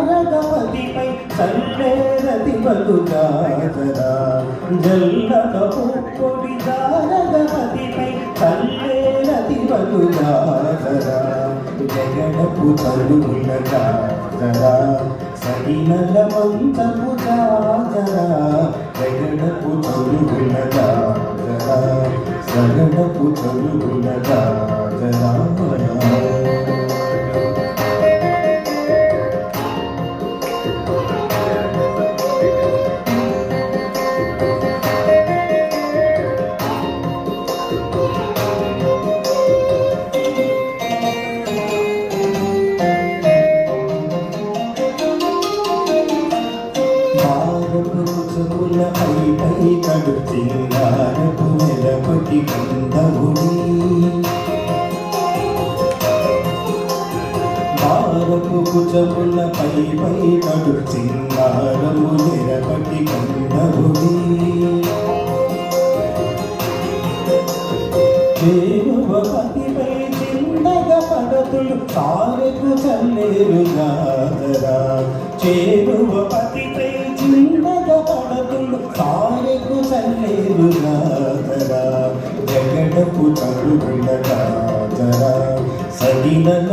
జారగపతిపై చల్లేరతి బతుజాజరా జల్లక పొడి జారగపతిపై చల్లేరతి బతుజాజరా జగడపు చలుల జాజరా సగినల మంచపు జాజరా జగడపు చలుల జాజరా సగడపు చలుల జాజరా కడు చింగారపు నెలపటి కందవుని భారపు కుచముల పై కడు చింగారము నెలపటి కందవుని చేరువపతిపై చిందగ పడతులు కారెకు చల్లేరు జాతరా చేరువపతిపై చిందగ పడతులు కారెకు చల్లేరు జాతరా జగడపు చలుల జాతరా సగినల